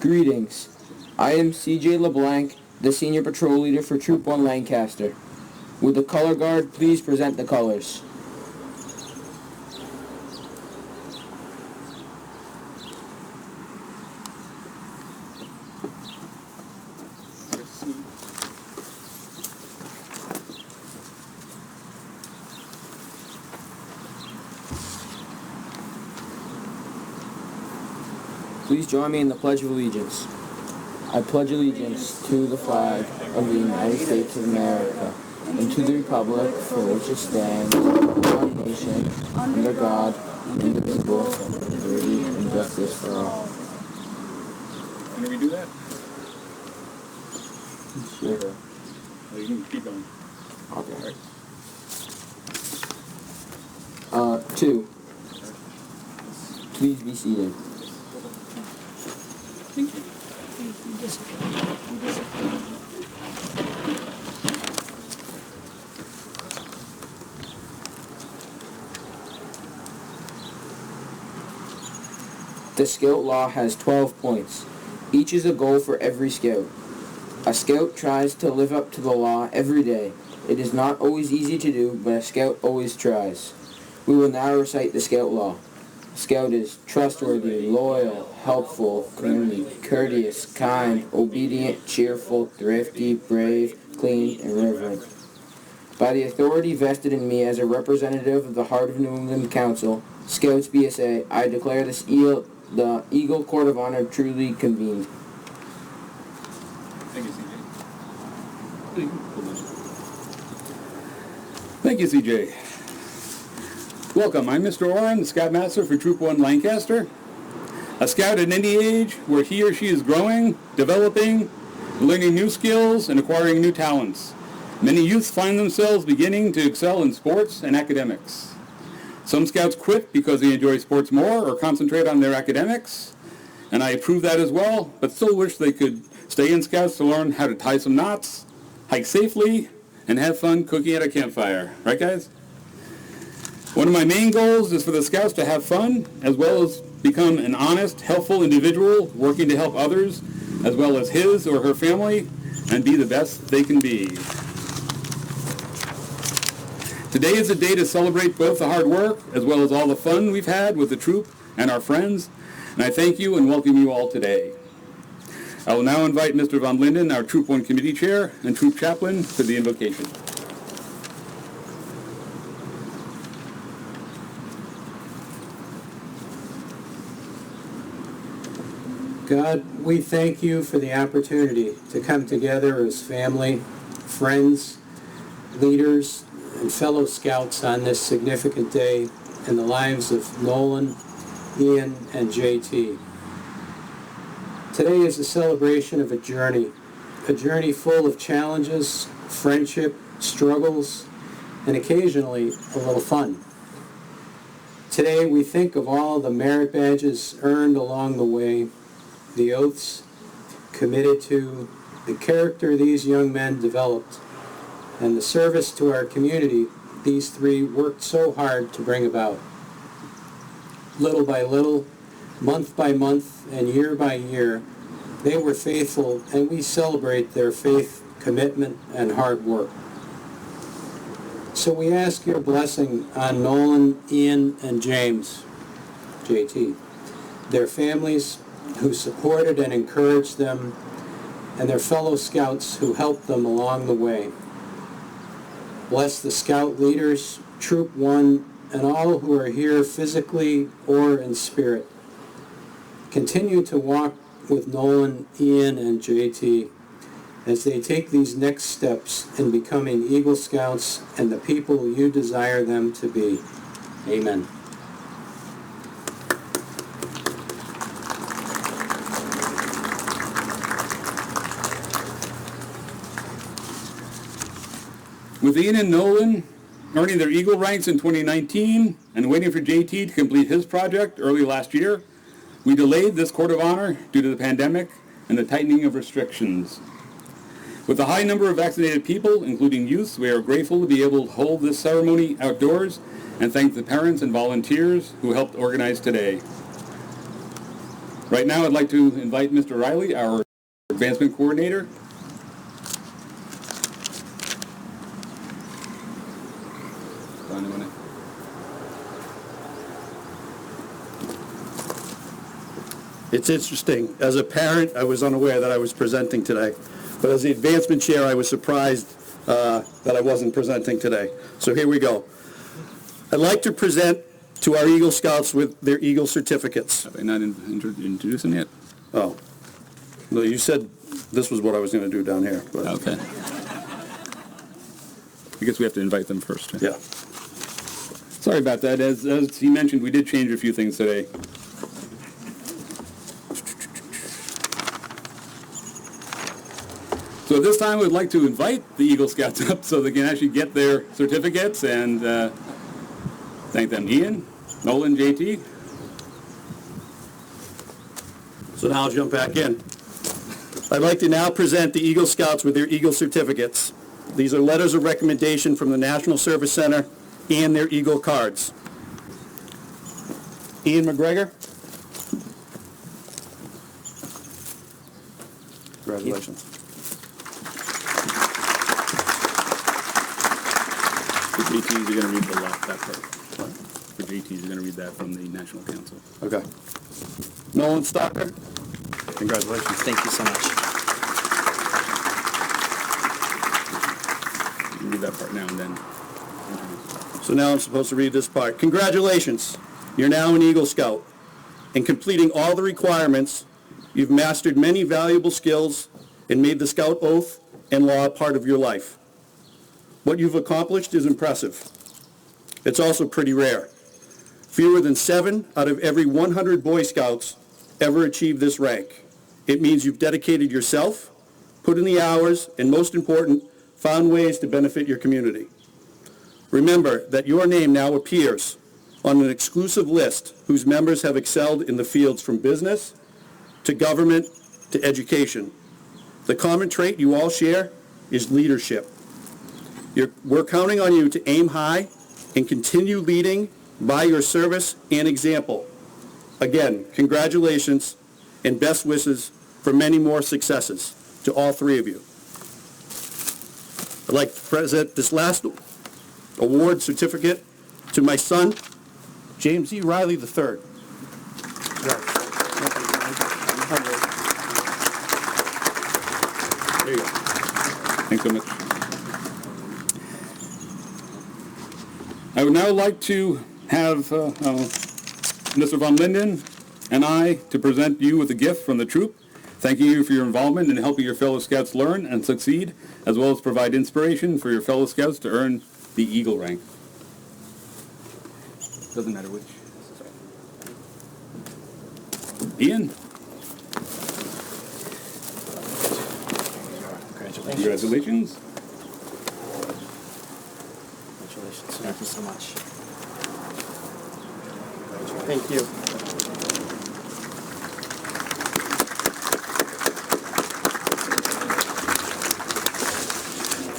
Greetings. I am CJ LeBlanc, the Senior Patrol Leader for Troop 1 Lancaster. Would the color guard please present the colors? Please join me in the Pledge of Allegiance. I pledge allegiance to the flag of the United States of America and to the republic for which it stands, one nation, under God, indivisible, with liberty and justice for all. Can we do that? Sure. Well, you can keep going. Okay. 2. Please be seated. Thank you. The Scout Law has 12 points. Each is a goal for every Scout. A Scout tries to live up to the law every day. It is not always easy to do, but a Scout always tries. We will now recite the Scout Law. A Scout is trustworthy, loyal, helpful, friendly, courteous, kind, obedient, cheerful, thrifty, brave, clean, and reverent. By the authority vested in me as a representative of the Heart of New England Council, Scouts BSA, I declare the Eagle Court of Honor truly convened. Thank you, CJ. Thank you, CJ. Welcome, I'm Mr. Oren, the Scoutmaster for Troop 1 Lancaster. A Scout at any age where he or she is growing, developing, learning new skills, and acquiring new talents. Many youths find themselves beginning to excel in sports and academics. Some Scouts quit because they enjoy sports more or concentrate on their academics, and I approve that as well, but still wish they could stay in Scouts to learn how to tie some knots, hike safely, and have fun cooking at a campfire. Right, guys? One of my main goals is for the Scouts to have fun, as well as become an honest, helpful individual working to help others, as well as his or her family, and be the best they can be. Today is a day to celebrate both the hard work, as well as all the fun we've had with the troop and our friends, and I thank you and welcome you all today. I will now invite Mr. Von Linden, our Troop 1 Committee Chair and Troop Chaplain, for the invocation. God, we thank you for the opportunity to come together as family, friends, leaders, and fellow Scouts on this significant day in the lives of Nolan, Ian, and JT. Today is a celebration of a journey full of challenges, friendship, struggles, and occasionally a little fun. Today we think of all the merit badges earned along the way, the oaths committed to, the character these young men developed, and the service to our community these three worked so hard to bring about. Little by little, month by month, and year by year, they were faithful, and we celebrate their faith, commitment, and hard work. So we ask your blessing on Nolan, Ian, and James, JT, their families who supported and encouraged them, and their fellow Scouts who helped them along the way. Bless the Scout leaders, Troop 1, and all who are here physically or in spirit. Continue to walk with Nolan, Ian, and JT as they take these next steps in becoming Eagle Scouts and the people you desire them to be. Amen. With Ian and Nolan earning their Eagle ranks in 2019 and waiting for JT to complete his project early last year, we delayed this Court of Honor due to the pandemic and the tightening of restrictions. With a high number of vaccinated people, including youths, we are grateful to be able to hold this ceremony outdoors and thank the parents and volunteers who helped organize today. Right now, I'd like to invite Mr. Riley, our advancement coordinator. It's interesting. As a parent, I was unaware that I was presenting today. But as the advancement chair, I was surprised that I wasn't presenting today. So here we go. I'd like to present to our Eagle Scouts with their Eagle certificates. Have I not introduced them yet? Oh. No, you said this was what I was going to do down here. But Okay. I guess we have to invite them first. Right? yeah. Sorry about that. As he mentioned, we did change a few things today. So at this time, we'd like to invite the Eagle Scouts up so they can actually get their certificates and thank them. Ian, Nolan, JT. So now I'll jump back in. I'd like to now present the Eagle Scouts with their Eagle certificates. These are letters of recommendation from the National Service Center and their Eagle cards. Ian McGregor. Congratulations. For JTs, you're going to read that part. For JTs, you're going to read that from the National Council. Okay. Nolan Stalker. Congratulations. Thank you so much. You read that part now and then. So now I'm supposed to read this part. Congratulations. You're now an Eagle Scout. In completing all the requirements, you've mastered many valuable skills and made the Scout oath and law a part of your life. What you've accomplished is impressive. It's also pretty rare. Fewer than 7 out of every 100 Boy Scouts ever achieve this rank. It means you've dedicated yourself, put in the hours, and most important, found ways to benefit your community. Remember that your name now appears on an exclusive list whose members have excelled in the fields from business to government to education. The common trait you all share is leadership. We're counting on you to aim high and continue leading by your service and example. Again, congratulations and best wishes for many more successes to all 3 of you. I'd like to present this last award certificate to my son, James E. Riley III. There you go. Thanks so much. I would now like to have Mr. Von Linden and I to present you with a gift from the troop, thanking you for your involvement in helping your fellow Scouts learn and succeed, as well as provide inspiration for your fellow Scouts to earn the Eagle rank. Doesn't matter which. Ian? Congratulations. Congratulations. Thank you so much. Thank you.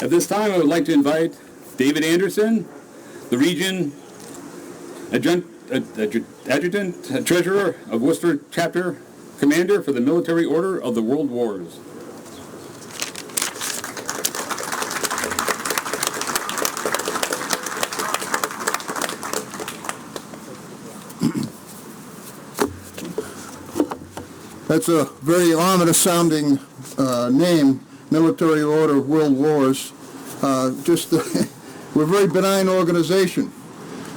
At this time, I would like to invite David Anderson, the Region Adjutant Treasurer of Worcester Chapter Commander for the Military Order of the World Wars. That's a very ominous sounding name, Military Order of World Wars. We're a very benign organization.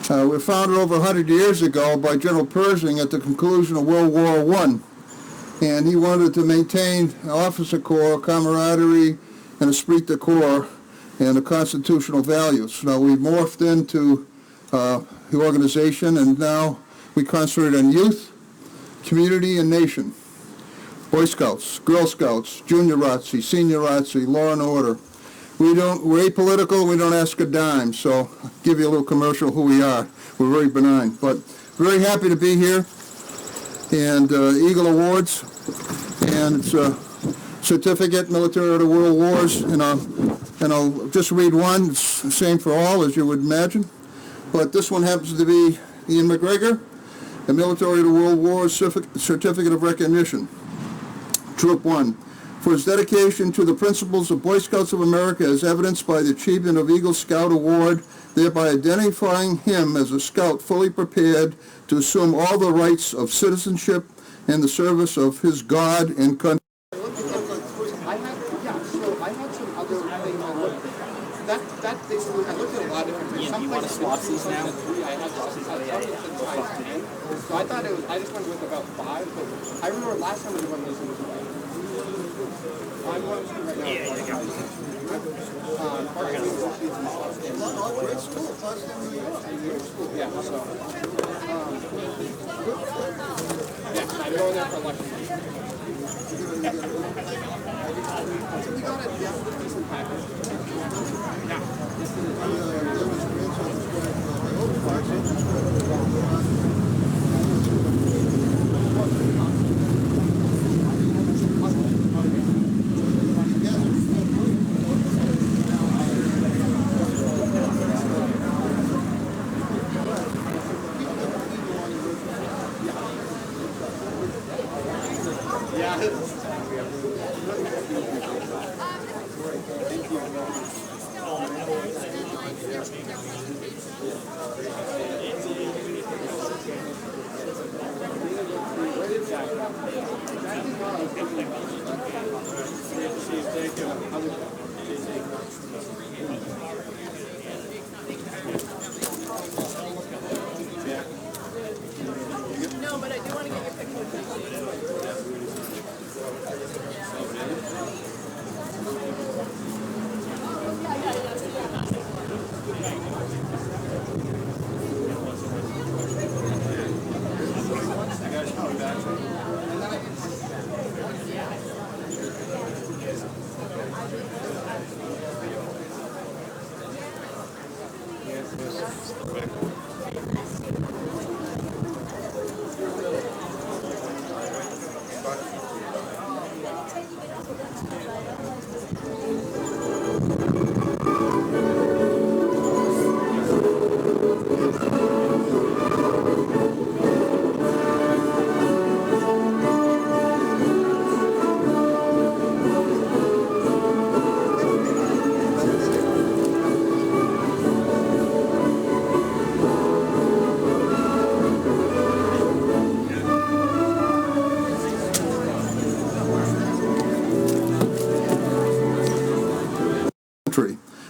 We were founded over 100 years ago by General Pershing at the conclusion of World War I. And he wanted to maintain an officer corps, camaraderie, and esprit de corps, and the constitutional values. Now we've morphed into the organization, and now we concentrate on youth, community, and nation. Boy Scouts, Girl Scouts, Junior ROTC, Senior ROTC, Law and Order. We're apolitical, we don't ask a dime, so I'll give you a little commercial who we are. We're very benign, but very happy to be here. And Eagle Awards, and it's a certificate, Military Order of World Wars, and I'll just read one. It's the same for all, as you would imagine. But this one happens to be Ian McGregor, the Military of the World War Certificate of Recognition. Troop 1, for his dedication to the principles of Boy Scouts of America as evidenced by the achievement of Eagle Scout Award, thereby identifying him as a scout fully prepared to assume all the rights of citizenship in the service of his God and country. I had some other things I looked at. That basically, I looked at a lot of different things. Some places swap these now? I had some that tried 10. So I thought I just went with about 5, but I remember last time we did one of those was about. I'm going to right now. Yeah, you go. Yeah, so. Yeah, I'm going there for election. We got it, yeah, decent package. No, but I do want to get your picture with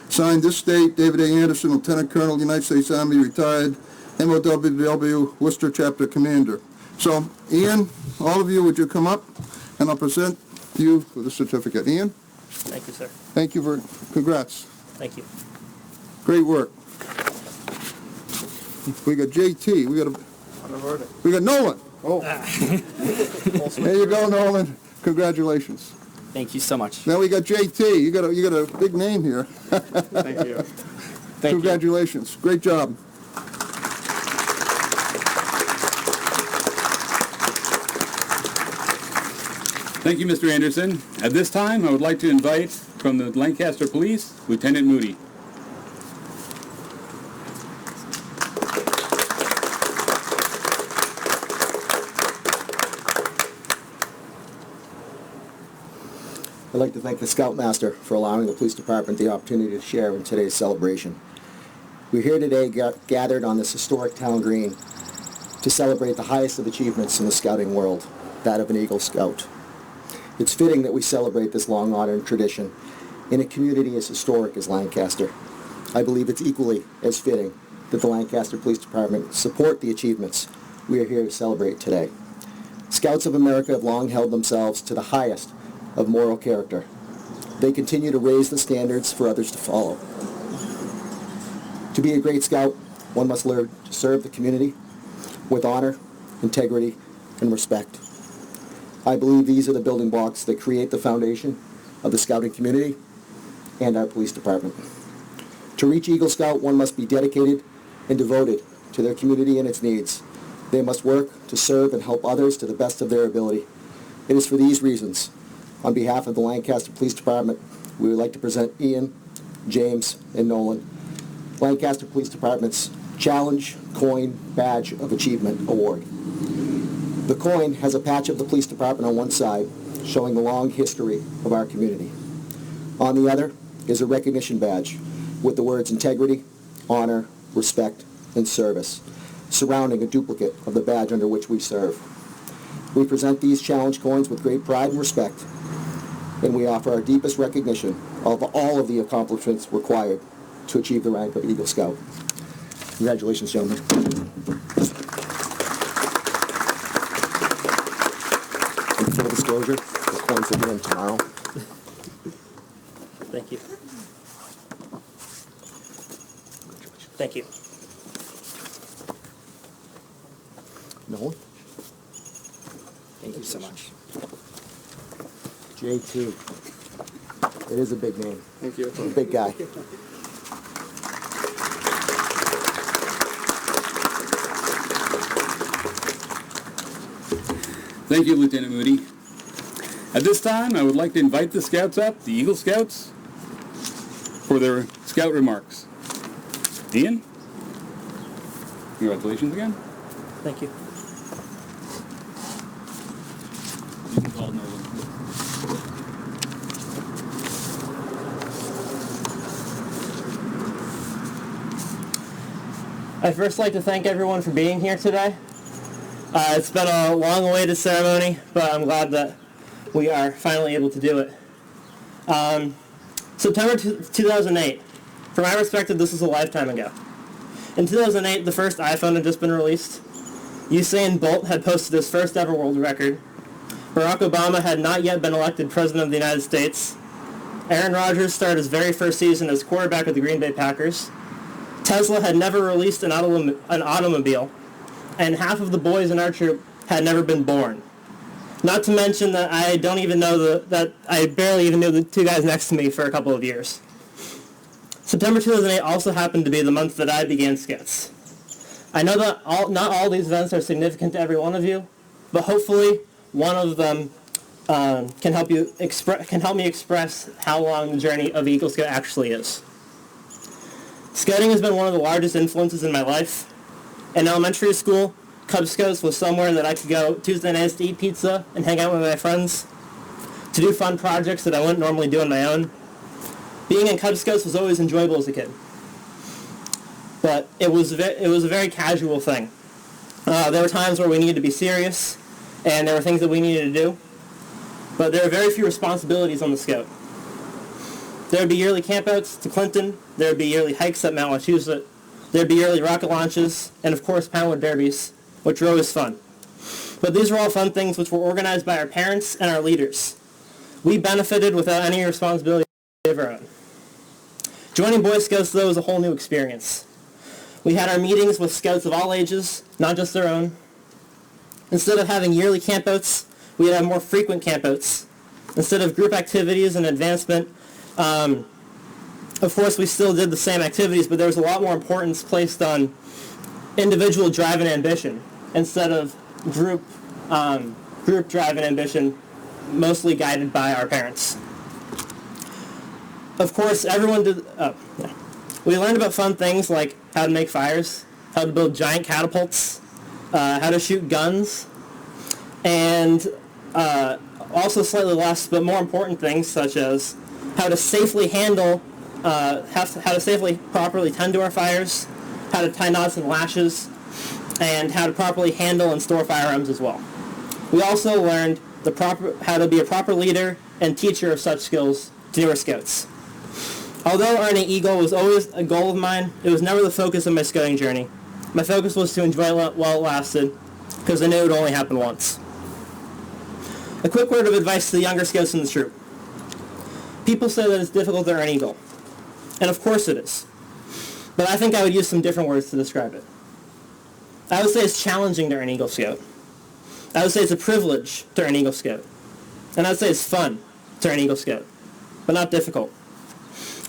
Signed this date, David A. Anderson, Lieutenant Colonel, United States Army, retired, MOWW, Worcester Chapter Commander. So, Ian, all of you, would you come up? And I'll present you with the certificate. Ian? Thank you, sir. Thank you for, congrats. Thank you. Great work. We got JT, we got Nolan. Oh. There you go, Nolan. Congratulations. Thank you so much. Now we got JT. You got a big name here. Thank you. Congratulations. Great job. Thank you, Mr. Anderson. At this time, I would like to invite from the Lancaster Police, Lieutenant Moody. I'd like to thank the Scoutmaster for allowing the police department the opportunity to share in today's celebration. We're here today gathered on this historic town green to celebrate the highest of achievements in the scouting world, that of an Eagle Scout. It's fitting that we celebrate this long-honored tradition in a community as historic as Lancaster. I believe it's equally as fitting that the Lancaster Police Department support the achievements we are here to celebrate today. Scouts of America have long held themselves to the highest of moral character. They continue to raise the standards for others to follow. To be a great scout, one must learn to serve the community with honor, integrity, and respect. I believe these are the building blocks that create the foundation of the scouting community and our police department. To reach Eagle Scout, one must be dedicated and devoted to their community and its needs. They must work to serve and help others to the best of their ability. It is for these reasons, on behalf of the Lancaster Police Department, we would like to present Ian, James, and Nolan, Lancaster Police Department's Challenge Coin Badge of Achievement Award. The coin has a patch of the police department on one side, showing the long history of our community. On the other is a recognition badge with the words integrity, honor, respect, and service, surrounding a duplicate of the badge under which we serve. We present these challenge coins with great pride and respect, and we offer our deepest recognition of all of the accomplishments required to achieve the rank of Eagle Scout. Congratulations, gentlemen. In full disclosure, the coins will be in tomorrow. Thank you. Thank you. Nolan? Thank you so much. J2. It is a big name. Thank you. A big guy. Thank you, Lieutenant Moody. At this time, I would like to invite the Scouts up, the Eagle Scouts, for their Scout remarks. Ian? Congratulations again. Thank you. You can call Nolan. I'd first like to thank everyone for being here today. It's been a long-awaited ceremony, but I'm glad that we are finally able to do it. September 2008. From my perspective, this is a lifetime ago. In 2008, the first iPhone had just been released. Usain Bolt had posted his first ever world record. Barack Obama had not yet been elected President of the United States. Aaron Rodgers started his very first season as quarterback of the Green Bay Packers. Tesla had never released an automobile, and half of the boys in our troop had never been born. Not to mention that I don't even know that I barely even knew the two guys next to me for a couple of years. September 2008 also happened to be the month that I began Scouts. I know that not all these events are significant to every one of you, but hopefully one of them can help me express how long the journey of Eagle Scout actually is. Scouting has been one of the largest influences in my life. In elementary school, Cub Scouts was somewhere that I could go Tuesday nights to eat pizza and hang out with my friends, to do fun projects that I wouldn't normally do on my own. Being in Cub Scouts was always enjoyable as a kid, but it was a very casual thing. There were times where we needed to be serious, and there were things that we needed to do, but there were very few responsibilities on the Scout. There would be yearly campouts to Clinton, there would be yearly hikes at Mount Wachusett, there would be yearly rocket launches, and of course Poundwood derbies, which were always fun. But these were all fun things which were organized by our parents and our leaders. We benefited without any responsibility of our own. Joining Boy Scouts, though, was a whole new experience. We had our meetings with Scouts of all ages, not just their own. Instead of having yearly campouts, we'd have more frequent campouts. Instead of group activities and advancement, of course we still did the same activities, but there was a lot more importance placed on individual drive and ambition instead of group drive and ambition, mostly guided by our parents. Of course, we learned about fun things like how to make fires, how to build giant catapults, how to shoot guns, and also slightly less but more important things such as how to safely handle, how to safely properly tend to our fires, how to tie knots and lashes, and how to properly handle and store firearms as well. We also learned how to be a proper leader and teacher of such skills to newer Scouts. Although earning Eagle was always a goal of mine, it was never the focus of my scouting journey. My focus was to enjoy it while it lasted, because I knew it would only happen once. A quick word of advice to the younger Scouts in the troop. People say that it's difficult to earn Eagle, and of course it is. But I think I would use some different words to describe it. I would say it's challenging to earn Eagle Scout. I would say it's a privilege to earn Eagle Scout. And I would say it's fun to earn Eagle Scout, but not difficult.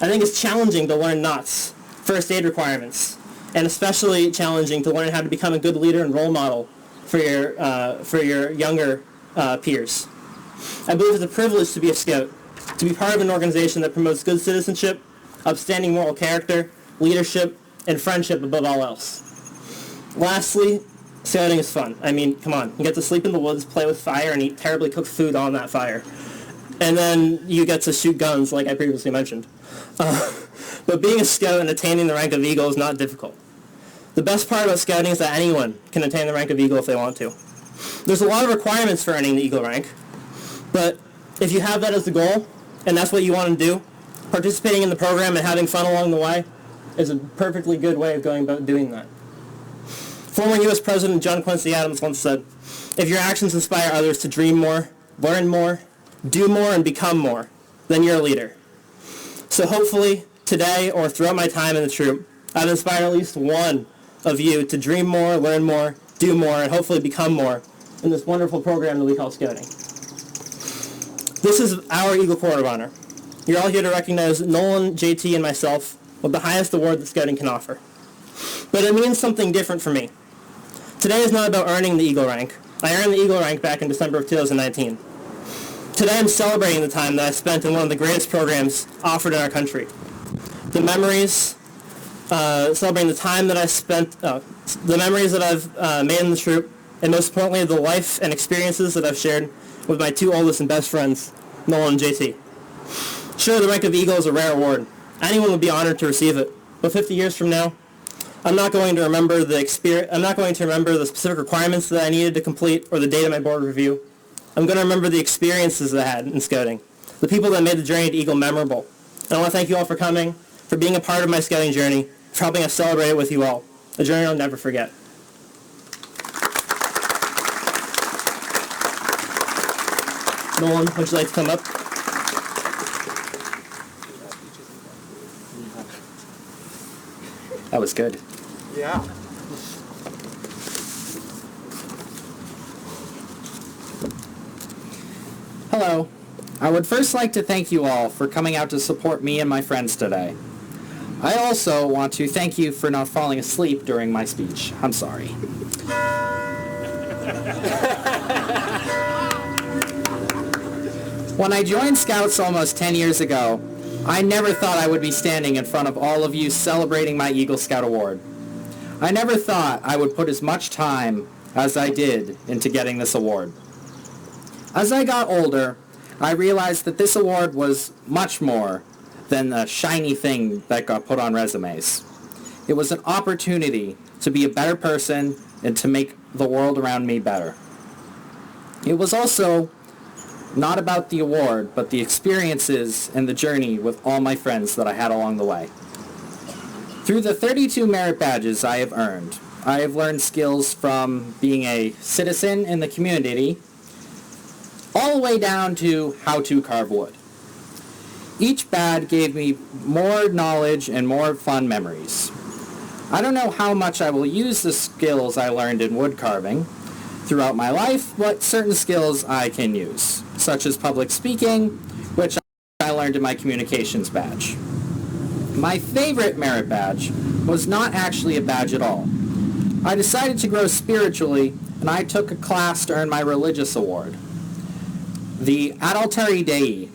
I think it's challenging to learn knots, first aid requirements, and especially challenging to learn how to become a good leader and role model for your younger peers. I believe it's a privilege to be a Scout, to be part of an organization that promotes good citizenship, upstanding moral character, leadership, and friendship above all else. Lastly, scouting is fun. I mean, come on. You get to sleep in the woods, play with fire, and eat terribly cooked food on that fire. And then you get to shoot guns, like I previously mentioned. But being a scout and attaining the rank of Eagle is not difficult. The best part about scouting is that anyone can attain the rank of Eagle if they want to. There's a lot of requirements for earning the Eagle rank, but if you have that as the goal, and that's what you want to do, participating in the program and having fun along the way is a perfectly good way of going about doing that. Former U.S. President John Quincy Adams once said, "If your actions inspire others to dream more, learn more, do more, and become more, then you're a leader." So hopefully, today or throughout my time in the troop, I've inspired at least one of you to dream more, learn more, do more, and hopefully become more in this wonderful program that we call scouting. This is our Eagle Court of Honor. You're all here to recognize Nolan, JT, and myself with the highest award that scouting can offer. But it means something different for me. Today is not about earning the Eagle rank. I earned the Eagle rank back in December of 2019. Today I'm celebrating the time that I spent in one of the greatest programs offered in our country. The memories, celebrating the time that I spent, the memories that I've made in the troop, and most importantly, the life and experiences that I've shared with my two oldest and best friends, Nolan and JT. Sure, the rank of Eagle is a rare award. Anyone would be honored to receive it. But 50 years from now, I'm not going to remember the specific requirements that I needed to complete or the date of my board review. I'm going to remember the experiences that I had in scouting, the people that made the journey to Eagle memorable. And I want to thank you all for coming, for being a part of my scouting journey, for helping us celebrate it with you all. A journey I'll never forget. Nolan, would you like to come up? That was good. Yeah. Hello. I would first like to thank you all for coming out to support me and my friends today. I also want to thank you for not falling asleep during my speech. I'm sorry. When I joined Scouts almost 10 years ago, I never thought I would be standing in front of all of you celebrating my Eagle Scout Award. I never thought I would put as much time as I did into getting this award. As I got older, I realized that this award was much more than the shiny thing that got put on resumes. It was an opportunity to be a better person and to make the world around me better. It was also not about the award, but the experiences and the journey with all my friends that I had along the way. Through the 32 merit badges I have earned, I have learned skills from being a citizen in the community all the way down to how to carve wood. Each badge gave me more knowledge and more fun memories. I don't know how much I will use the skills I learned in wood carving throughout my life, but certain skills I can use, such as public speaking, which I learned in my communications badge. My favorite merit badge was not actually a badge at all. I decided to grow spiritually, and I took a class to earn my religious award, the Adulteri Dei.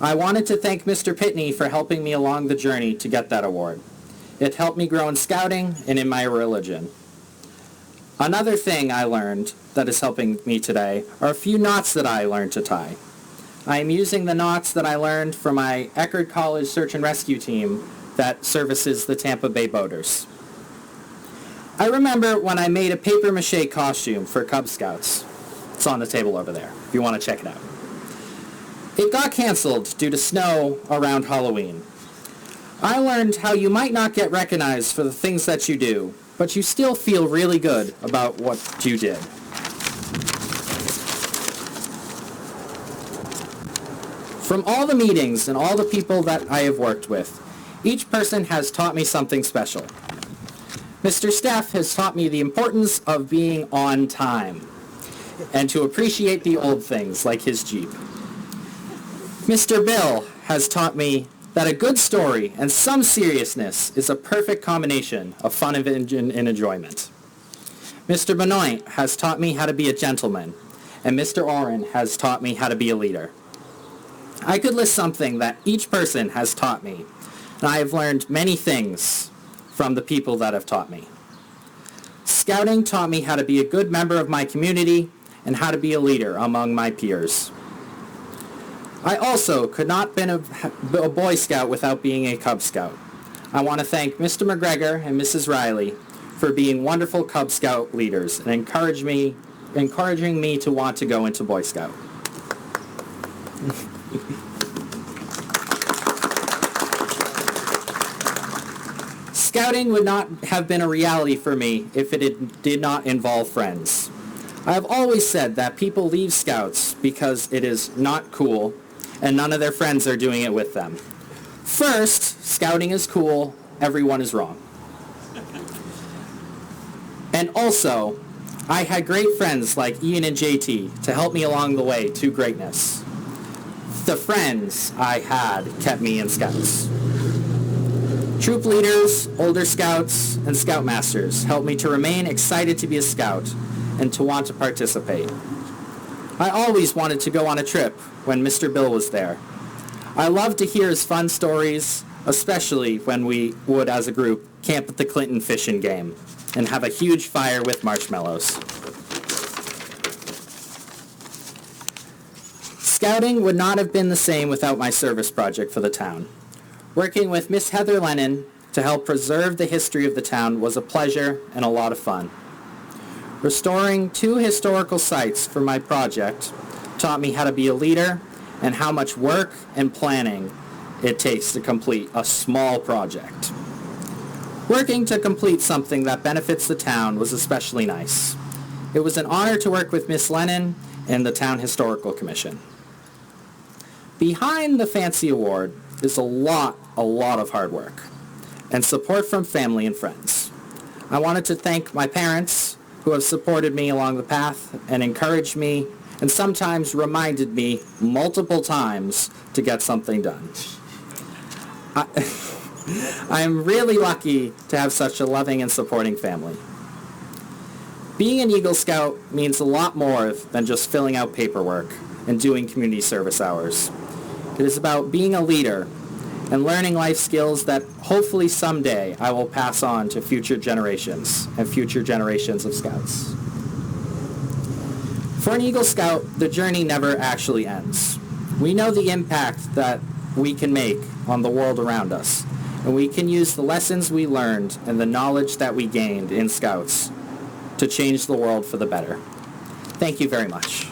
I wanted to thank Mr. Pitney for helping me along the journey to get that award. It helped me grow in scouting and in my religion. Another thing I learned that is helping me today are a few knots that I learned to tie. I am using the knots that I learned from my Eckerd College Search and Rescue team that services the Tampa Bay Boaters. I remember when I made a papier-mâché costume for Cub Scouts. It's on the table over there, if you want to check it out. It got canceled due to snow around Halloween. I learned how you might not get recognized for the things that you do, but you still feel really good about what you did. From all the meetings and all the people that I have worked with, each person has taught me something special. Mr. Steph has taught me the importance of being on time and to appreciate the old things like his Jeep. Mr. Bill has taught me that a good story and some seriousness is a perfect combination of fun and enjoyment. Mr. Benoit has taught me how to be a gentleman, and Mr. Oren has taught me how to be a leader. I could list something that each person has taught me, and I have learned many things from the people that have taught me. Scouting taught me how to be a good member of my community and how to be a leader among my peers. I also could not have been a Boy Scout without being a Cub Scout. I want to thank Mr. McGregor and Mrs. Riley for being wonderful Cub Scout leaders and encouraging me to want to go into Boy Scout. Scouting would not have been a reality for me if it did not involve friends. I have always said that people leave Scouts because it is not cool and none of their friends are doing it with them. First, Scouting is cool, everyone is wrong. And also, I had great friends like Ian and JT to help me along the way to greatness. The friends I had kept me in Scouts. Troop leaders, older Scouts, and Scoutmasters helped me to remain excited to be a Scout and to want to participate. I always wanted to go on a trip when Mr. Bill was there. I loved to hear his fun stories, especially when we would, as a group, camp at the Clinton fishing game and have a huge fire with marshmallows. Scouting would not have been the same without my service project for the town. Working with Miss Heather Lennon to help preserve the history of the town was a pleasure and a lot of fun. Restoring 2 historical sites for my project taught me how to be a leader and how much work and planning it takes to complete a small project. Working to complete something that benefits the town was especially nice. It was an honor to work with Miss Lennon and the Town Historical Commission. Behind the fancy award is a lot of hard work and support from family and friends. I wanted to thank my parents who have supported me along the path and encouraged me and sometimes reminded me multiple times to get something done. I am really lucky to have such a loving and supporting family. Being an Eagle Scout means a lot more than just filling out paperwork and doing community service hours. It is about being a leader and learning life skills that hopefully someday I will pass on to future generations and future generations of Scouts. For an Eagle Scout, the journey never actually ends. We know the impact that we can make on the world around us, and we can use the lessons we learned and the knowledge that we gained in Scouts to change the world for the better. Thank you very much.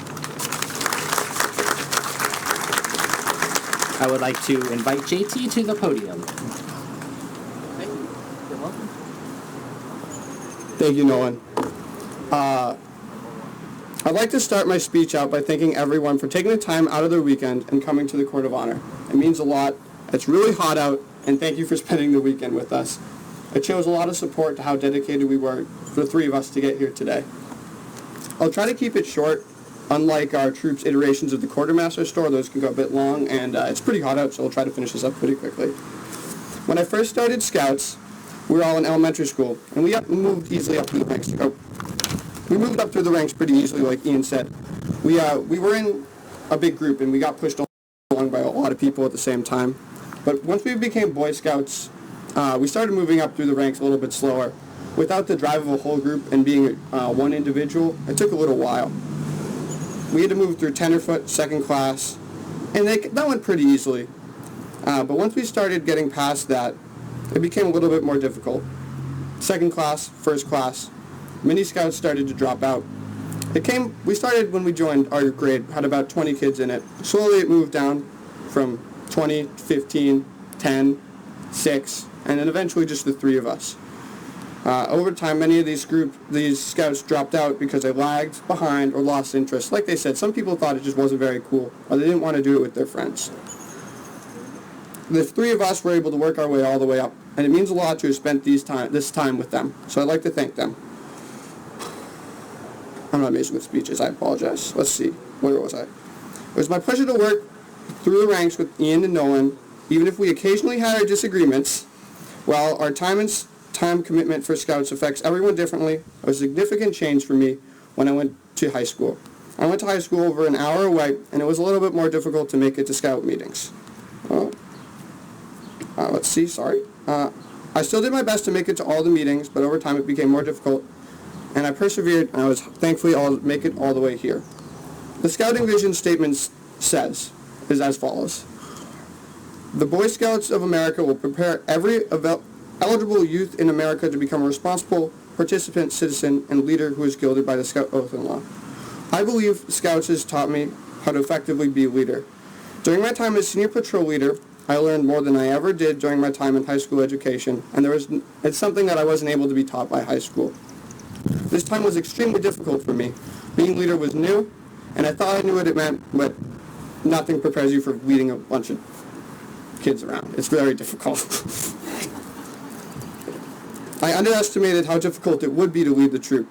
I would like to invite JT to the podium. Thank you. You're welcome. Thank you, Nolan. I'd like to start my speech out by thanking everyone for taking the time out of their weekend and coming to the Court of Honor. It means a lot. It's really hot out, and thank you for spending the weekend with us. It shows a lot of support to how dedicated we were for the 3 of us to get here today. I'll try to keep it short. Unlike our troops' iterations of the quartermaster store, those can go a bit long, and it's pretty hot out, so we'll try to finish this up pretty quickly. When I first started Scouts, we were all in elementary school, and we moved easily up through the ranks. We moved up through the ranks pretty easily, like Ian said. We were in a big group, and we got pushed along by a lot of people at the same time. But once we became Boy Scouts, we started moving up through the ranks a little bit slower. Without the drive of a whole group and being one individual, it took a little while. We had to move through tenderfoot, second class, and that went pretty easily. But once we started getting past that, it became a little bit more difficult. Second class, first class, mini Scouts started to drop out. We started when we joined our grade, had about 20 kids in it. Slowly it moved down from 20, 15, 10, 6, and then eventually just the 3 of us. Over time, many of these Scouts dropped out because they lagged behind or lost interest. Like they said, some people thought it just wasn't very cool, or they didn't want to do it with their friends. The 3 of us were able to work our way all the way up, and it means a lot to have spent this time with them, so I'd like to thank them. I'm not amazing with speeches, I apologize. Let's see, where was I? It was my pleasure to work through the ranks with Ian and Nolan, even if we occasionally had our disagreements. While our time commitment for Scouts affects everyone differently, it was a significant change for me when I went to high school. I went to high school over an hour away, and it was a little bit more difficult to make it to Scout meetings. Let's see, sorry. I still did my best to make it to all the meetings, but over time it became more difficult, and I persevered, and I was thankfully able to make it all the way here. The Scouting Vision Statement is as follows. The Boy Scouts of America will prepare every eligible youth in America to become a responsible participant, citizen, and leader who is gilded by the Scout Oath and Law. I believe Scouts has taught me how to effectively be a leader. During my time as senior patrol leader, I learned more than I ever did during my time in high school education, and it's something that I wasn't able to be taught by high school. This time was extremely difficult for me. Being leader was new, and I thought I knew what it meant, but nothing prepares you for leading a bunch of kids around. It's very difficult. I underestimated how difficult it would be to lead the troop.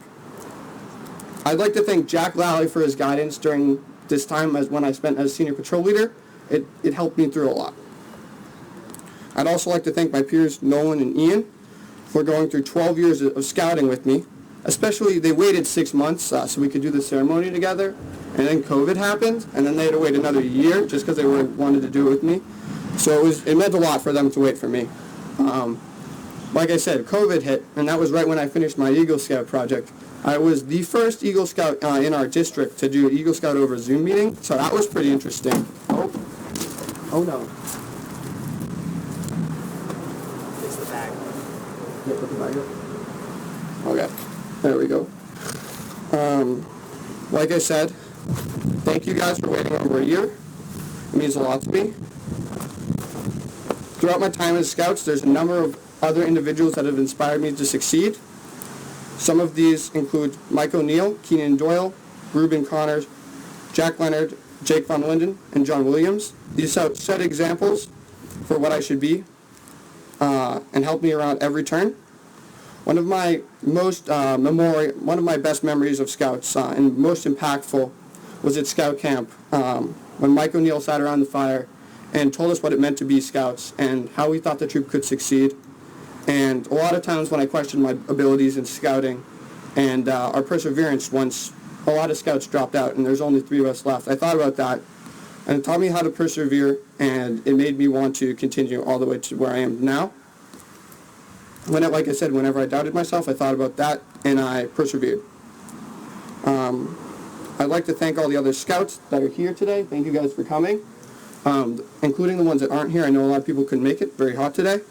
I'd like to thank Jack Lally for his guidance during this time as when I spent as senior patrol leader. It helped me through a lot. I'd also like to thank my peers Nolan and Ian for going through 12 years of scouting with me. Especially, they waited 6 months so we could do the ceremony together, and then COVID happened, and then they had to wait another year just because they wanted to do it with me. So it meant a lot for them to wait for me. Like I said, COVID hit, and that was right when I finished my Eagle Scout project. I was the first Eagle Scout in our district to do an Eagle Scout over Zoom meeting, so that was pretty interesting. Oh no. Fix the bag. Yeah, put the bag up. Okay, there we go. Like I said, thank you guys for waiting over a year. It means a lot to me. Throughout my time as Scouts, there's a number of other individuals that have inspired me to succeed. Some of these include Mike O'Neill, Keenan Doyle, Reuben Connors, Jack Leonard, Jake Von Linden, and John Williams. These set examples for what I should be and help me around every turn. One of my best memories of Scouts and most impactful was at Scout Camp when Mike O'Neill sat around the fire and told us what it meant to be Scouts and how we thought the troop could succeed. And a lot of times when I questioned my abilities in scouting and our perseverance once a lot of Scouts dropped out and there's only 3 of us left, I thought about that and it taught me how to persevere, and it made me want to continue all the way to where I am now. Like I said, whenever I doubted myself, I thought about that and I persevered. I'd like to thank all the other Scouts that are here today. Thank you guys for coming, including the ones that aren't here. I know a lot of people couldn't make it. Very hot today.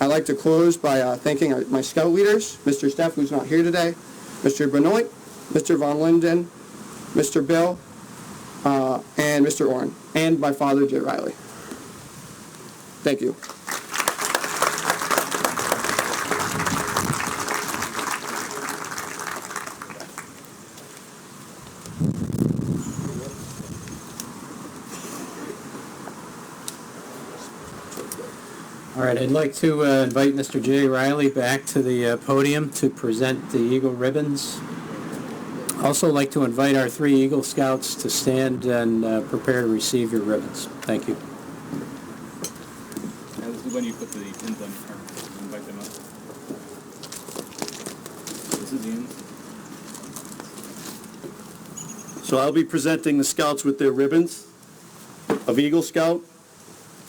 I'd like to close by thanking my Scout leaders, Mr. Steph, who's not here today, Mr. Benoit, Mr. Von Linden, Mr. Bill, and Mr. Orrin, and my father, Jay Riley. Thank you. All right, I'd like to invite Mr. Jay Riley back to the podium to present the Eagle ribbons. Also like to invite our 3 Eagle Scouts to stand and prepare to receive your ribbons. Thank you. Now, this is when you put the pins on your card. Invite them up. This is the end. So I'll be presenting the Scouts with their ribbons of Eagle Scout.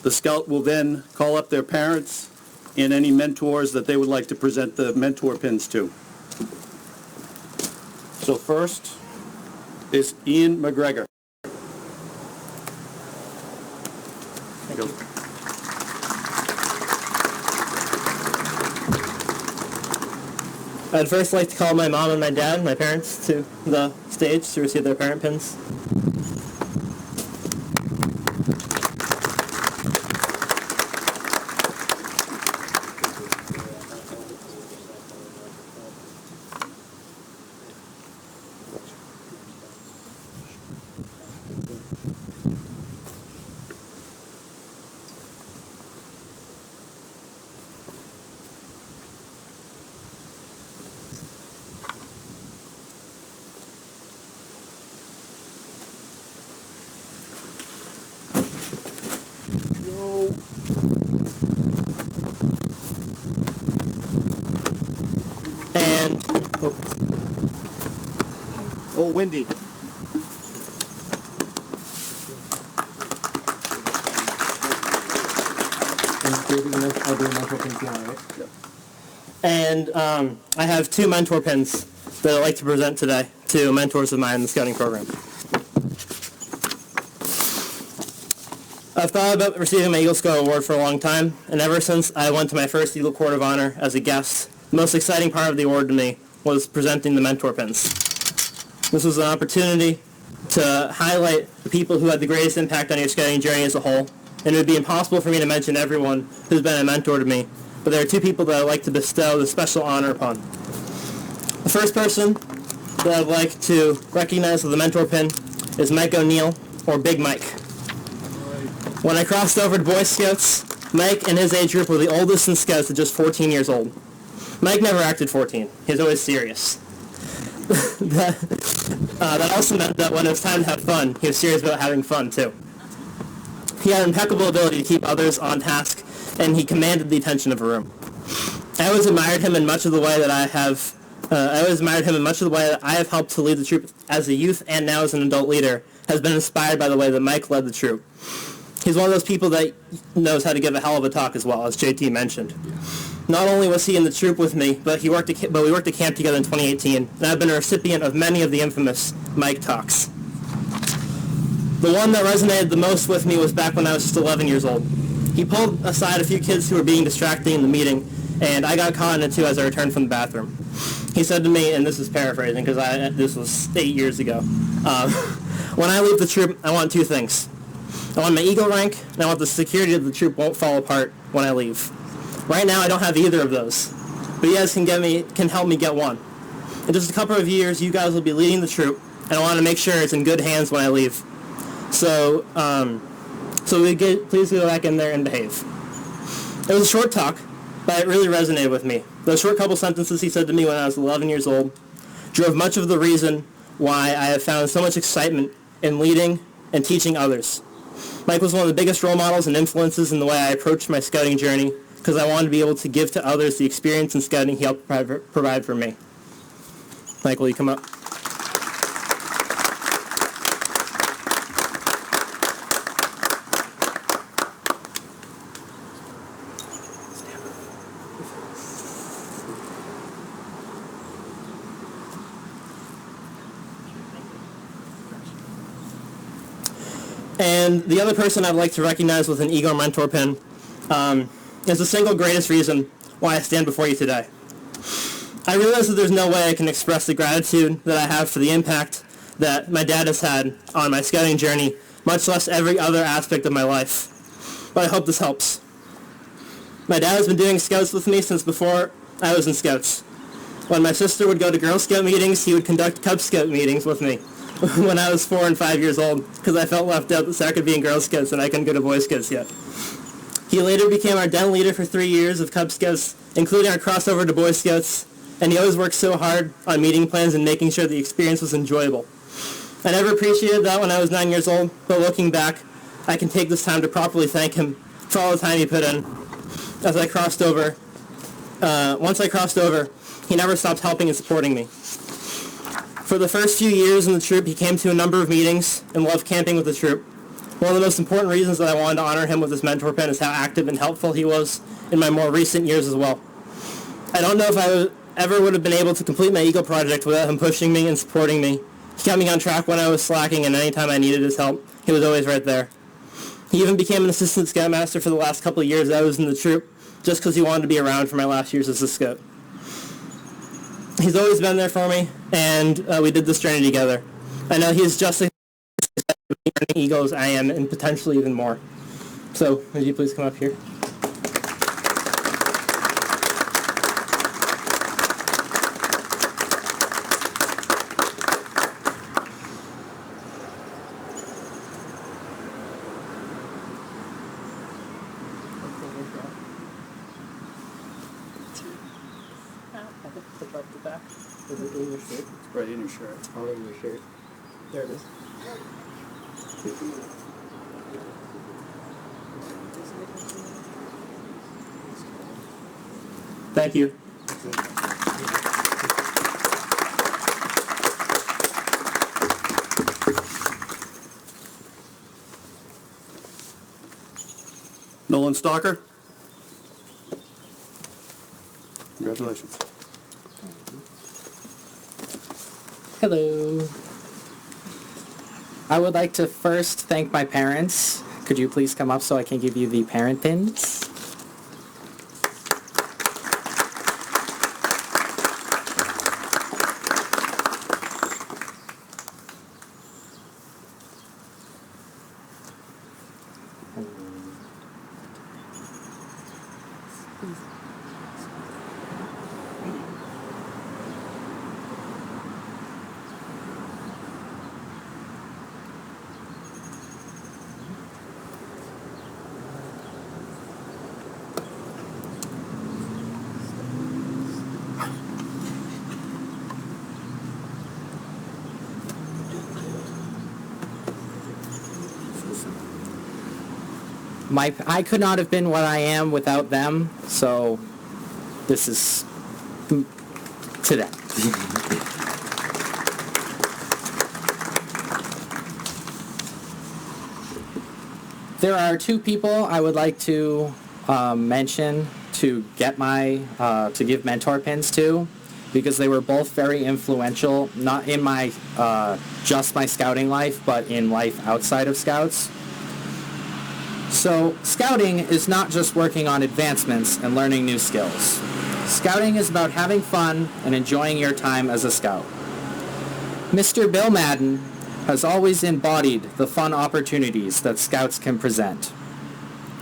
The Scout will then call up their parents and any mentors that they would like to present the mentor pins to. So first is Ian McGregor. Thank you. I'd first like to call my mom and my dad, my parents, to the stage to receive their parent pins. And Oh, windy. I'll do a mental pins now, right? And I have 2 mentor pins that I'd like to present today to mentors of mine in the scouting program. I've thought about receiving my Eagle Scout Award for a long time, and ever since I went to my first Eagle Court of Honor as a guest, the most exciting part of the award to me was presenting the mentor pins. This was an opportunity to highlight the people who had the greatest impact on your scouting journey as a whole, and it would be impossible for me to mention everyone who's been a mentor to me, but there are 2 people that I'd like to bestow this special honor upon. The first person that I'd like to recognize with the mentor pin is Mike O'Neill, or Big Mike. When I crossed over to Boy Scouts, Mike and his age group were the oldest in Scouts at just 14 years old. Mike never acted 14. He was always serious. That also meant that when it was time to have fun, he was serious about having fun too. He had impeccable ability to keep others on task, and he commanded the attention of a room. I always admired him in much of the way that I have helped to lead the troop as a youth and now as an adult leader, has been inspired by the way that Mike led the troop. He's one of those people that knows how to give a hell of a talk as well, as JT mentioned. Not only was he in the troop with me, but we worked at camp together in 2018, and I've been a recipient of many of the infamous Mike talks. The one that resonated the most with me was back when I was just 11 years old. He pulled aside a few kids who were being distracting in the meeting, and I got caught in it too as I returned from the bathroom. He said to me, and this is paraphrasing because this was 8 years ago, when I leave the troop, I want 2 things. I want my Eagle rank, and I want the security of the troop won't fall apart when I leave. Right now, I don't have either of those, but you guys can help me get one. In just a couple of years, you guys will be leading the troop, and I want to make sure it's in good hands when I leave. So please go back in there and behave. It was a short talk, but it really resonated with me. Those short couple sentences he said to me when I was 11 years old drove much of the reason why I have found so much excitement in leading and teaching others. Mike was one of the biggest role models and influences in the way I approached my scouting journey because I wanted to be able to give to others the experience in scouting he helped provide for me. Mike, will you come up? And the other person I'd like to recognize with an Eagle Mentor pin is the single greatest reason why I stand before you today. I realize that there's no way I can express the gratitude that I have for the impact that my dad has had on my scouting journey, much less every other aspect of my life. But I hope this helps. My dad has been doing Scouts with me since before I was in Scouts. When my sister would go to Girl Scout meetings, he would conduct Cub Scout meetings with me when I was 4 and 5 years old because I felt left out so I could be in Girl Scouts and I couldn't go to Boy Scouts yet. He later became our den leader for 3 years of Cub Scouts, including our crossover to Boy Scouts, and he always worked so hard on meeting plans and making sure the experience was enjoyable. I never appreciated that when I was 9 years old, but looking back, I can take this time to properly thank him for all the time he put in. As I crossed over, once I crossed over, he never stopped helping and supporting me. For the first few years in the troop, he came to a number of meetings and loved camping with the troop. One of the most important reasons that I wanted to honor him with this mentor pin is how active and helpful he was in my more recent years as well. I don't know if I ever would have been able to complete my Eagle project without him pushing me and supporting me. He kept me on track when I was slacking, and anytime I needed his help, he was always right there. He even became an assistant scoutmaster for the last couple of years that I was in the troop, just because he wanted to be around for my last years as a scout. He's always been there for me, and we did this journey together. I know he's just as excited Eagle as I am, and potentially even more. So, would you please come up here? Is it in your shirt? It's right in your shirt. Oh, in your shirt. There it is. Thank you. Nolan Stalker. Congratulations. Hello. I would like to first thank my parents. Could you please come up so I can give you the parent pins? I could not have been what I am without them, so this is to them. There are two people I would like to mention to get to give mentor pins to, because they were both very influential, not in my just my scouting life, but in life outside of Scouts. So, scouting is not just working on advancements and learning new skills. Scouting is about having fun and enjoying your time as a scout. Mr. Bill Madden has always embodied the fun opportunities that Scouts can present.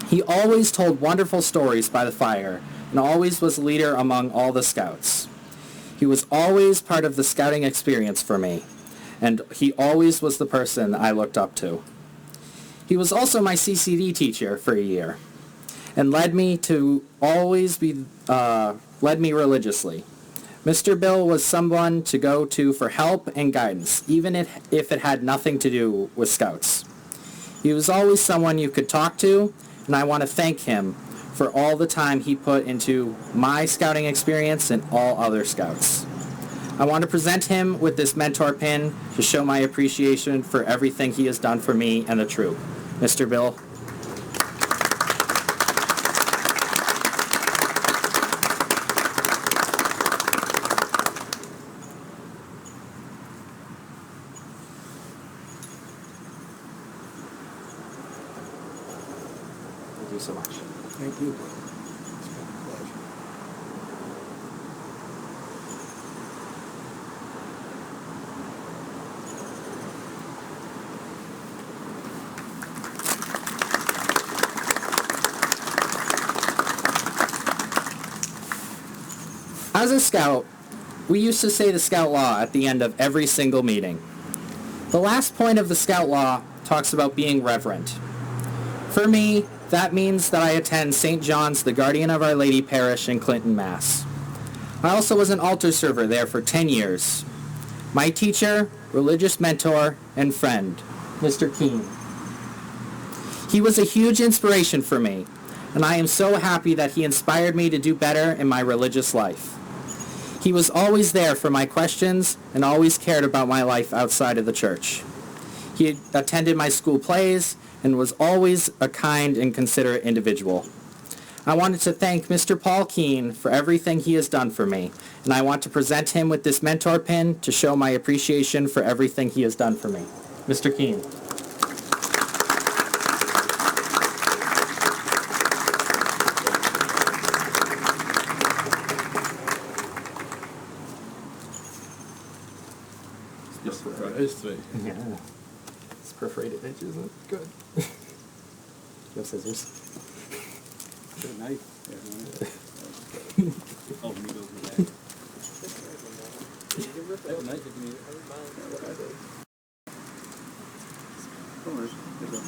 He always told wonderful stories by the fire and always was a leader among all the Scouts. He was always part of the scouting experience for me, and he always was the person I looked up to. He was also my CCD teacher for a year, and led me religiously. Mr. Bill was someone to go to for help and guidance, even if it had nothing to do with Scouts. He was always someone you could talk to, and I want to thank him for all the time he put into my scouting experience and all other Scouts. I want to present him with this mentor pin to show my appreciation for everything he has done for me and the troop. Mr. Bill. Thank you so much. Thank you. As a scout, we used to say the scout law at the end of every single meeting. The last point of the scout law talks about being reverent. For me, that means that I attend St. John's the Guardian of Our Lady Parish in Clinton, Mass. I also was an altar server there for 10 years. My teacher, religious mentor, and friend, Mr. Keene. He was a huge inspiration for me, and I am so happy that he inspired me to do better in my religious life. He was always there for my questions and always cared about my life outside of the church. He attended my school plays and was always a kind and considerate individual. I wanted to thank Mr. Paul Keene for everything he has done for me, and I want to present him with this mentor pin to show my appreciation for everything he has done for me. Mr. Keene. Yeah. It's perforated edge, isn't it? Good. You have scissors? Got a knife. Oh, let me go for that. I have a knife if you need it. No worries. Here's one.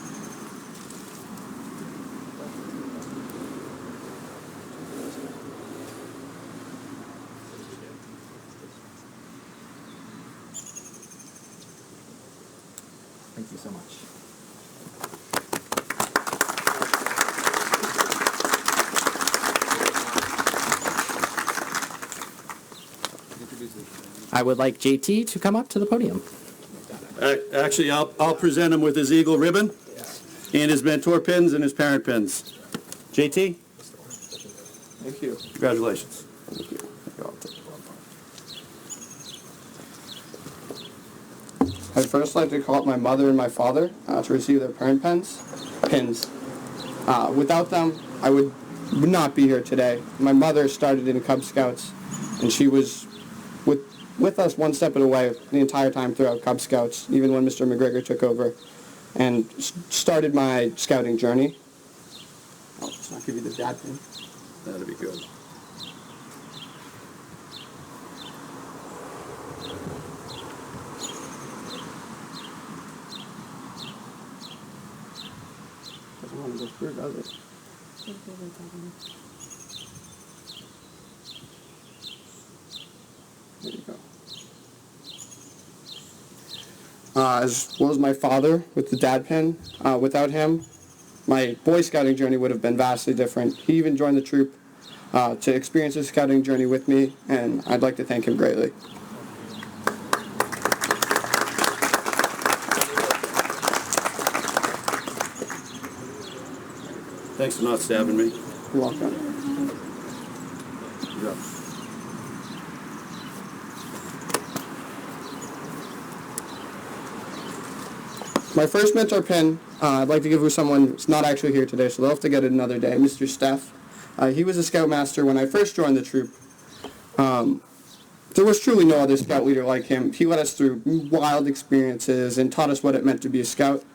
Thank you so much. I would like JT to come up to the podium. Actually, I'll present him with his Eagle ribbon and his mentor pins and his parent pins. JT? Thank you. Congratulations. Thank you. I'd first like to call up my mother and my father to receive their parent pins. Without them, I would not be here today. My mother started in Cub Scouts, and she was with us one step at a way the entire time throughout Cub Scouts, even when Mr. McGregor took over and started my scouting journey. I'll just not give you the dad pin. That'd be good. Doesn't want to go through, does it? There you go. As well as my father with the dad pin. Without him, my Boy Scouting journey would have been vastly different. He even joined the troop to experience his scouting journey with me, and I'd like to thank him greatly. Thanks for not stabbing me. You're welcome. Yeah. My first mentor pin, I'd like to give to someone who's not actually here today, so they'll have to get it another day, Mr. Steph. He was a scoutmaster when I first joined the troop. There was truly no other scout leader like him. He led us through wild experiences and taught us what it meant to be a scout,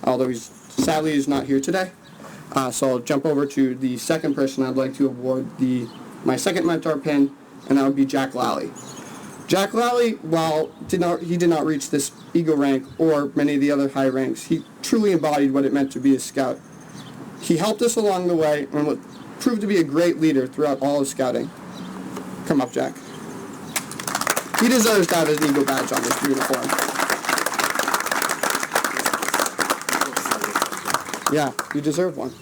although sadly he's not here today. So I'll jump over to the second person I'd like to award my second mentor pin, and that would be Jack Lally. Jack Lally, while he did not reach this Eagle rank or many of the other high ranks, he truly embodied what it meant to be a scout. He helped us along the way and proved to be a great leader throughout all of scouting. Come up, Jack. He deserves to have his Eagle badge on his uniform. Yeah, you deserve one.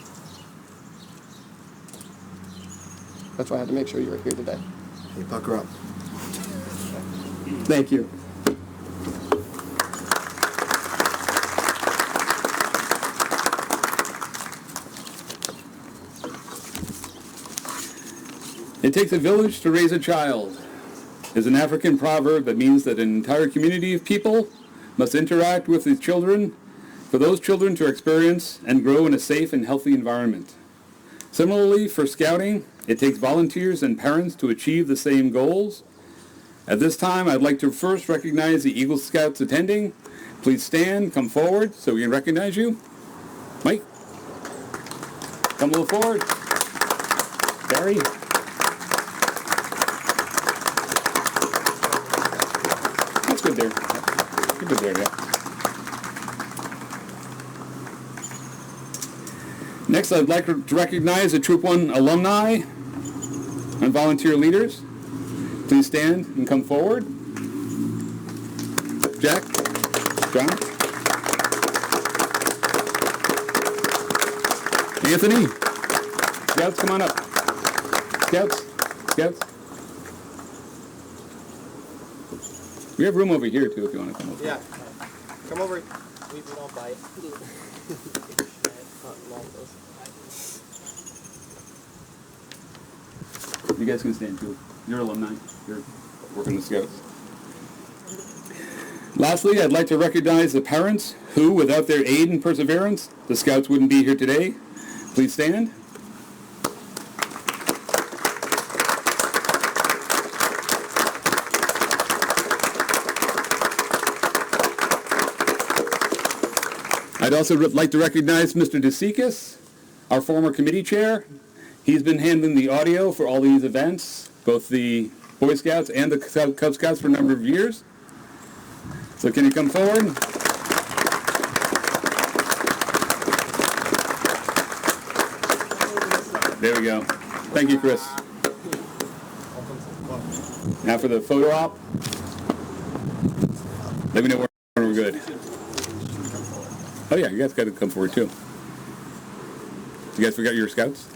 That's why I had to make sure you were here today. Hey, pucker up. Thank you. It takes a village to raise a child is an African proverb that means that an entire community of people must interact with the children for those children to experience and grow in a safe and healthy environment. Similarly, for scouting, it takes volunteers and parents to achieve the same goals. At this time, I'd like to first recognize the Eagle Scouts attending. Please stand, come forward so we can recognize you. Mike, come a little forward. Barry. That's good there. You're good there, yeah. Next, I'd like to recognize the Troop 1 alumni and volunteer leaders. Please stand and come forward. Jack, John, Anthony. Scouts, come on up. Scouts. We have room over here too if you want to come over. Yeah. Come over. We don't bite. You guys can stand too. You're alumni. You're working the Scouts. Lastly, I'd like to recognize the parents who, without their aid and perseverance, the Scouts wouldn't be here today. Please stand. I'd also like to recognize Mr. DeSikis, our former committee chair. He's been handling the audio for all these events, both the Boy Scouts and the Cub Scouts for a number of years. So can you come forward? There we go. Thank you, Chris. Now for the photo op. Let me know when we're good. Oh yeah, you guys got to come forward too. You guys forgot your Scouts?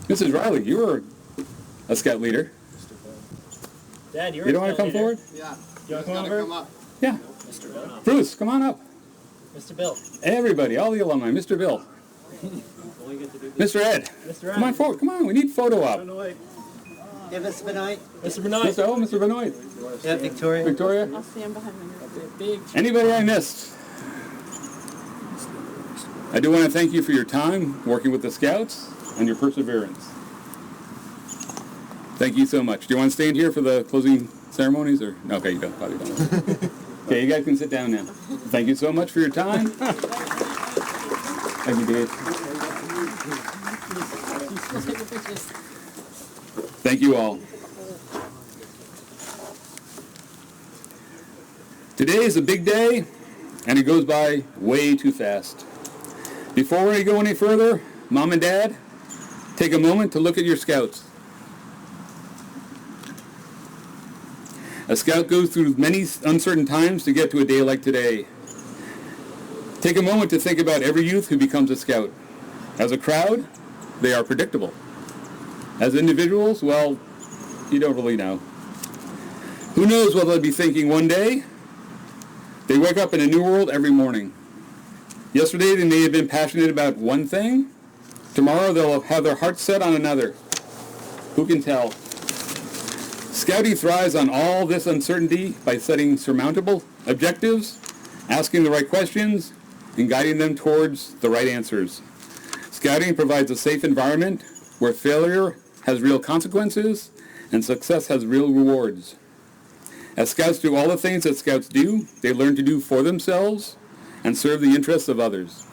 Mrs. Riley, you were a Scout leader. Dad, you don't want to come forward? Yeah. You want to come over? Come up. Yeah. Bruce, come on up. Mr. Bill. Everybody, all the alumni. Mr. Bill. Mr. Ed. Mr. Come on forward. Come on, we need photo op. Yeah, Mr. Benoit. Mr. Benoit. Mr. Benoit. Yeah, Victoria. Victoria. I'll stand behind my Anybody I missed? I do want to thank you for your time working with the Scouts and your perseverance. Thank you so much. Do you want to stay in here for the closing ceremonies, or no? Okay, you don't. Probably don't. Okay, you guys can sit down now. Thank you so much for your time. Thank you, Dave. Thank you all. Today is a big day, and it goes by way too fast. Before we go any further, Mom and Dad, take a moment to look at your Scouts. A Scout goes through many uncertain times to get to a day like today. Take a moment to think about every youth who becomes a Scout. As a crowd, they are predictable. As individuals, well, you don't really know. Who knows what they'll be thinking one day? They wake up in a new world every morning. Yesterday they may have been passionate about one thing. Tomorrow they'll have their hearts set on another. Who can tell? Scouting thrives on all this uncertainty by setting surmountable objectives, asking the right questions, and guiding them towards the right answers. Scouting provides a safe environment where failure has real consequences and success has real rewards. As Scouts do all the things that Scouts do, they learn to do for themselves and serve the interests of others.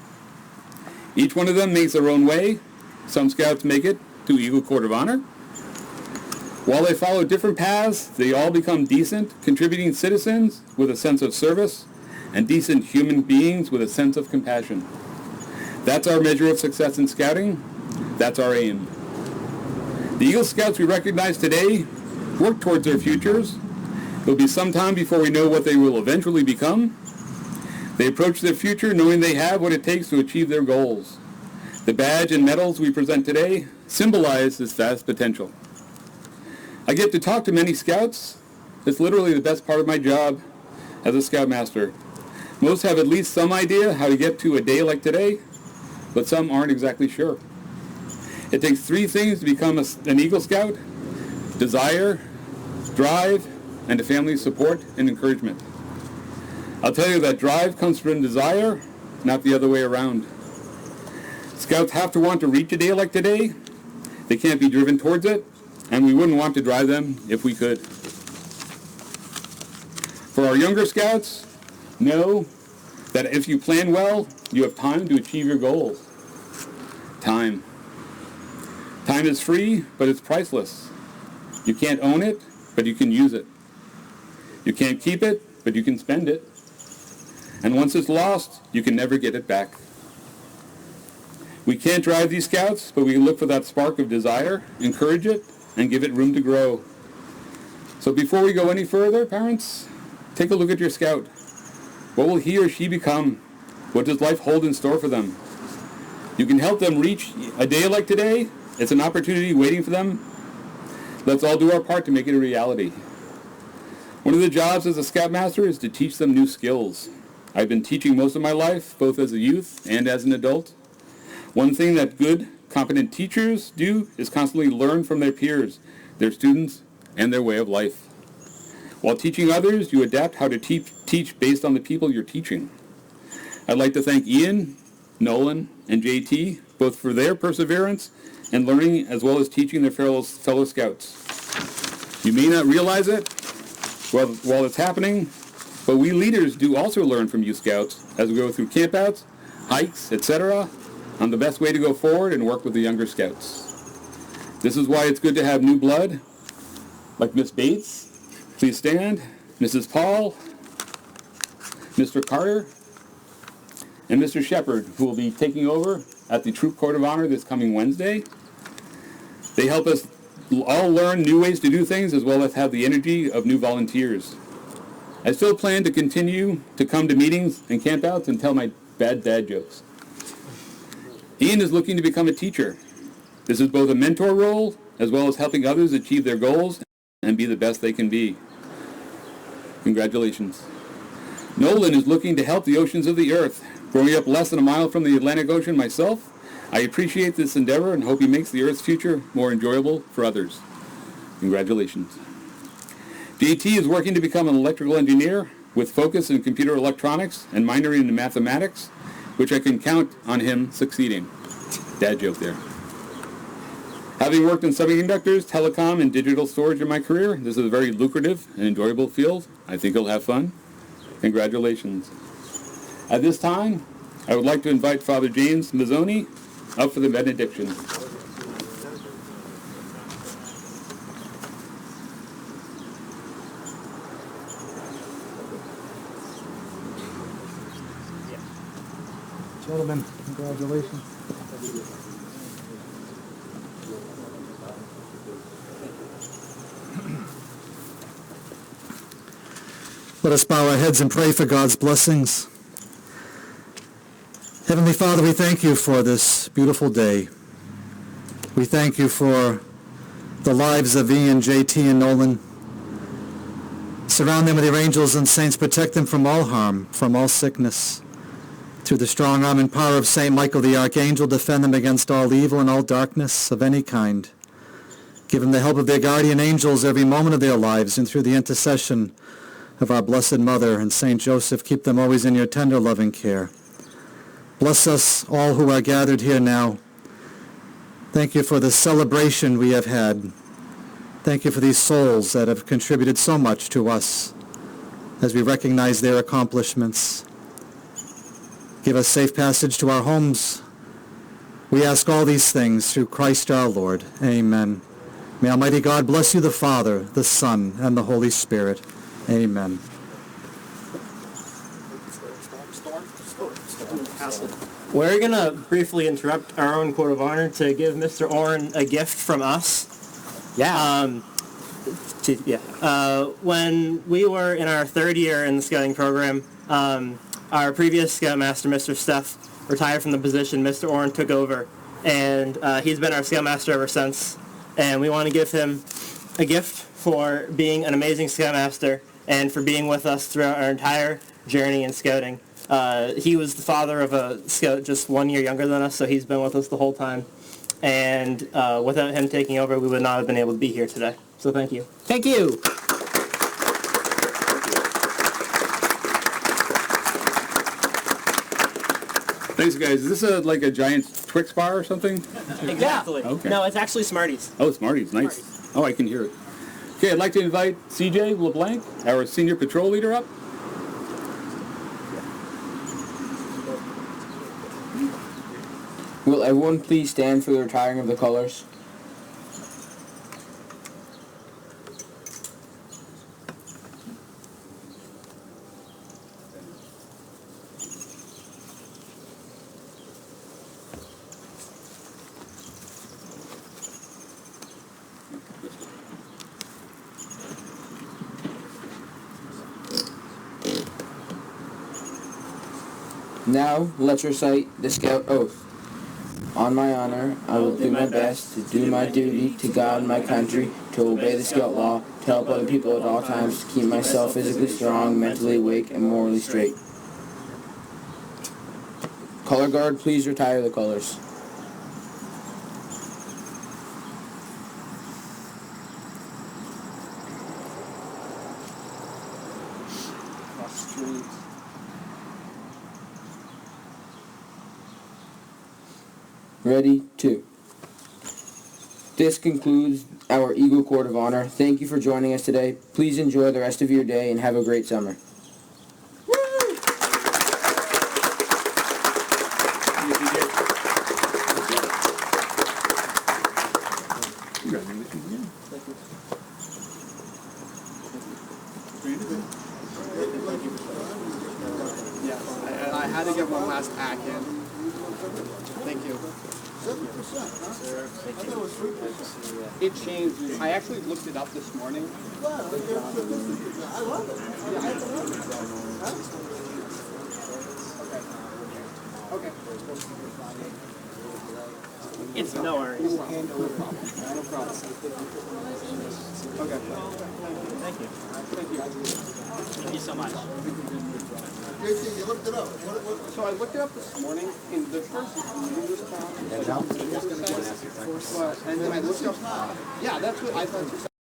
Each one of them makes their own way. Some Scouts make it to Eagle Court of Honor. While they follow different paths, they all become decent, contributing citizens with a sense of service and decent human beings with a sense of compassion. That's our measure of success in Scouting. That's our aim. The Eagle Scouts we recognize today work towards their futures. It will be some time before we know what they will eventually become. They approach their future knowing they have what it takes to achieve their goals. The badge and medals we present today symbolize this vast potential. I get to talk to many Scouts. It's literally the best part of my job as a Scoutmaster. Most have at least some idea how to get to a day like today, but some aren't exactly sure. It takes three things to become an Eagle Scout: desire, drive, and a family's support and encouragement. I'll tell you that drive comes from desire, not the other way around. Scouts have to want to reach a day like today. They can't be driven towards it, and we wouldn't want to drive them if we could. For our younger Scouts, know that if you plan well, you have time to achieve your goals. Time. Time is free, but it's priceless. You can't own it, but you can use it. You can't keep it, but you can spend it. And once it's lost, you can never get it back. We can't drive these Scouts, but we can look for that spark of desire, encourage it, and give it room to grow. So before we go any further, parents, take a look at your Scout. What will he or she become? What does life hold in store for them? You can help them reach a day like today. It's an opportunity waiting for them. Let's all do our part to make it a reality. One of the jobs as a Scoutmaster is to teach them new skills. I've been teaching most of my life, both as a youth and as an adult. One thing that good, competent teachers do is constantly learn from their peers, their students, and their way of life. While teaching others, you adapt how to teach based on the people you're teaching. I'd like to thank Ian, Nolan, and JT, both for their perseverance and learning as well as teaching their fellow Scouts. You may not realize it while it's happening, but we leaders do also learn from you Scouts as we go through campouts, hikes, etc., on the best way to go forward and work with the younger Scouts. This is why it's good to have new blood, like Miss Bates. Please stand. Mrs. Paul, Mr. Carter, and Mr. Shepard, who will be taking over at the Troop Court of Honor this coming Wednesday. They help us all learn new ways to do things as well as have the energy of new volunteers. I still plan to continue to come to meetings and campouts and tell my bad dad jokes. Ian is looking to become a teacher. This is both a mentor role as well as helping others achieve their goals and be the best they can be. Congratulations. Nolan is looking to help the oceans of the earth. Growing up less than a mile from the Atlantic Ocean myself, I appreciate this endeavor and hope he makes the Earth's future more enjoyable for others. Congratulations. JT is working to become an electrical engineer with focus in computer electronics and minoring in mathematics, which I can count on him succeeding. Dad joke there. Having worked in semiconductors, telecom, and digital storage in my career, this is a very lucrative and enjoyable field. I think he'll have fun. Congratulations. At this time, I would like to invite Father James Mazzoni up for the benediction. Gentlemen, congratulations. Let us bow our heads and pray for God's blessings. Heavenly Father, we thank you for this beautiful day. We thank you for the lives of Ian, JT, and Nolan. Surround them with your angels and saints. Protect them from all harm, from all sickness. Through the strong arm and power of St. Michael the Archangel, defend them against all evil and all darkness of any kind. Give them the help of their guardian angels every moment of their lives, and through the intercession of our Blessed Mother and St. Joseph, keep them always in your tender, loving care. Bless us all who are gathered here now. Thank you for the celebration we have had. Thank you for these souls that have contributed so much to us as we recognize their accomplishments. Give us safe passage to our homes. We ask all these things through Christ our Lord. Amen. May Almighty God bless you, the Father, the Son, and the Holy Spirit. Amen. We're going to briefly interrupt our own Court of Honor to give Mr. Oren a gift from us. Yeah. When we were in our third year in the scouting program, our previous scoutmaster, Mr. Steph, retired from the position. Mr. Oren took over, and he's been our scoutmaster ever since. And we want to give him a gift for being an amazing scoutmaster and for being with us throughout our entire journey in scouting. He was the father of a scout just 1 year younger than us, so he's been with us the whole time. And without him taking over, we would not have been able to be here today. So thank you. Thank you. Thanks, guys. Is this like a giant Twix bar or something? Exactly. Okay. No, it's actually Smarties. Oh, Smarties. Nice. Oh, I can hear it. Okay, I'd like to invite CJ LeBlanc, our senior patrol leader, up. Will everyone please stand for the retiring of the colors? Now, let's recite the Scout Oath. On my honor, I will do my best to do my duty to God and my country, to obey the Scout law, to help other people at all times, to keep myself physically strong, mentally awake, and morally straight. Color guard, please retire the colors. Ready, 2. This concludes our Eagle Court of Honor. Thank you for joining us today. Please enjoy the rest of your day and have a great summer. I had to get one last pack in. Thank you. 7%. It changed. I actually looked it up this morning. I love it. Okay. It's no worries. No problem. Okay. Thank you. Thank you. Thank you so much. JT, you looked it up. So I looked it up this morning, and the first and then I looked up. Yeah, that's what I thought.